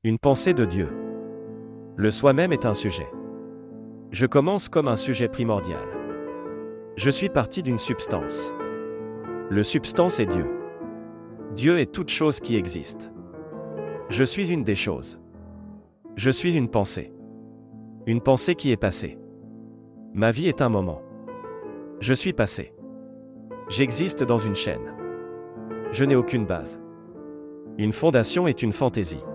Une pensée de Dieu. Le soi-même est un sujet. Je commence comme un sujet primordial. Je suis parti d'une substance. Le substance est Dieu. Dieu est toute chose qui existe. Je suis une des choses. Je suis une pensée. Une pensée qui est passée. Ma vie est un moment. Je suis passé. J'existe dans une chaîne. Je n'ai aucune base. Une fondation est une fantaisie.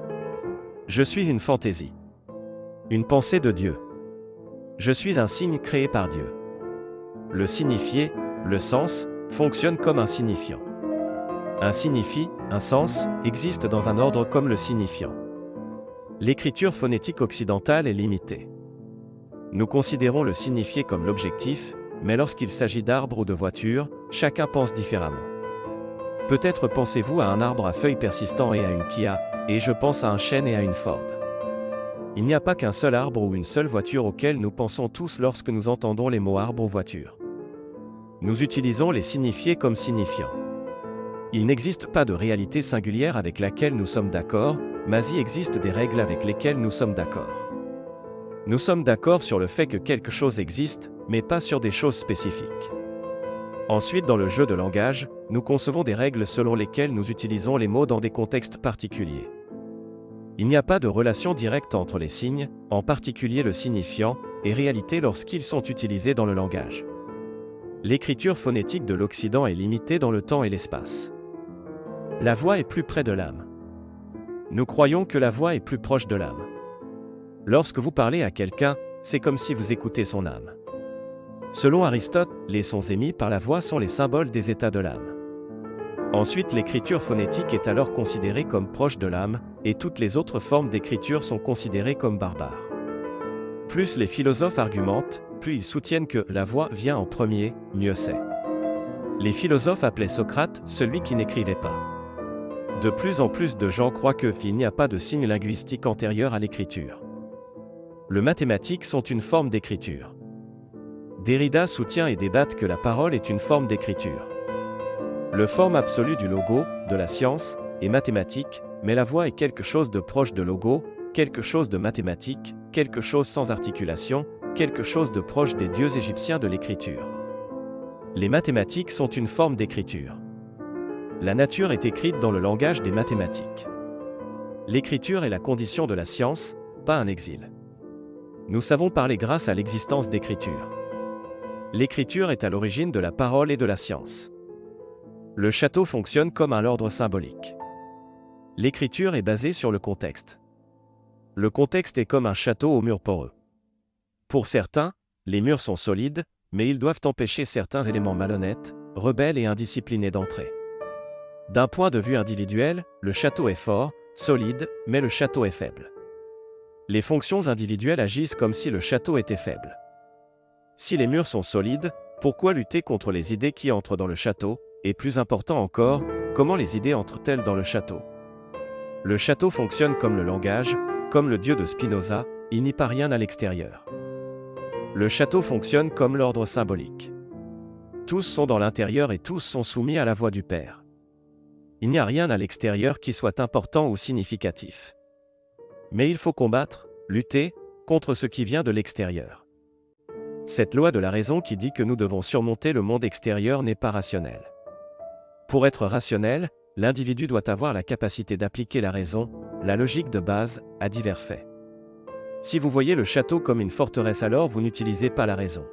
Je suis une fantaisie. Une pensée de Dieu. Je suis un signe créé par Dieu. Le signifié, le sens, fonctionne comme un signifiant. Un signifie, un sens, existe dans un ordre comme le signifiant. L'écriture phonétique occidentale est limitée. Nous considérons le signifié comme l'objectif, mais lorsqu'il s'agit d'arbres ou de voitures, chacun pense différemment. Peut-être pensez-vous à un arbre à feuilles persistantes et à une Kia, et je pense à un chêne et à une Ford. Il n'y a pas qu'un seul arbre ou une seule voiture auquel nous pensons tous lorsque nous entendons les mots arbre ou voiture. Nous utilisons les signifiés comme signifiants. Il n'existe pas de réalité singulière avec laquelle nous sommes d'accord, mais il existe des règles avec lesquelles nous sommes d'accord. Nous sommes d'accord sur le fait que quelque chose existe, mais pas sur des choses spécifiques. Ensuite, dans le jeu de langage, nous concevons des règles selon lesquelles nous utilisons les mots dans des contextes particuliers. Il n'y a pas de relation directe entre les signes, en particulier le signifiant, et réalité lorsqu'ils sont utilisés dans le langage. L'écriture phonétique de l'Occident est limitée dans le temps et l'espace. La voix est plus près de l'âme. Nous croyons que la voix est plus proche de l'âme. Lorsque vous parlez à quelqu'un, c'est comme si vous écoutez son âme. Selon Aristote, les sons émis par la voix sont les symboles des états de l'âme. Ensuite, l'écriture phonétique est alors considérée comme proche de l'âme, et toutes les autres formes d'écriture sont considérées comme barbares. Plus les philosophes argumentent, plus ils soutiennent que la voix vient en premier, mieux c'est. Les philosophes appelaient Socrate celui qui n'écrivait pas. De plus en plus de gens croient qu'il n'y a pas de signe linguistique antérieur à l'écriture. Les mathématiques sont une forme d'écriture. Derrida soutient et débat que la parole est une forme d'écriture. Le forme absolue du logo, de la science, est mathématique, mais la voix est quelque chose de proche de logo, quelque chose de mathématique, quelque chose sans articulation, quelque chose de proche des dieux égyptiens de l'écriture. Les mathématiques sont une forme d'écriture. La nature est écrite dans le langage des mathématiques. L'écriture est la condition de la science, pas un exil. Nous savons parler grâce à l'existence d'écriture. L'écriture est à l'origine de la parole et de la science. Le château fonctionne comme un ordre symbolique. L'écriture est basée sur le contexte. Le contexte est comme un château aux murs poreux. Pour certains, les murs sont solides, mais ils doivent empêcher certains éléments malhonnêtes, rebelles et indisciplinés d'entrer. D'un point de vue individuel, le château est fort, solide, mais le château est faible. Les fonctions individuelles agissent comme si le château était faible. Si les murs sont solides, pourquoi lutter contre les idées qui entrent dans le château, et plus important encore, comment les idées entrent-elles dans le château? Le château fonctionne comme le langage, comme le Dieu de Spinoza, il n'y a pas rien à l'extérieur. Le château fonctionne comme l'ordre symbolique. Tous sont dans l'intérieur et tous sont soumis à la voix du Père. Il n'y a rien à l'extérieur qui soit important ou significatif. Mais il faut combattre, lutter, contre ce qui vient de l'extérieur. Cette loi de la raison qui dit que nous devons surmonter le monde extérieur n'est pas rationnelle. Pour être rationnel, l'individu doit avoir la capacité d'appliquer la raison, la logique de base, à divers faits. Si vous voyez le château comme une forteresse, alors vous n'utilisez pas la raison.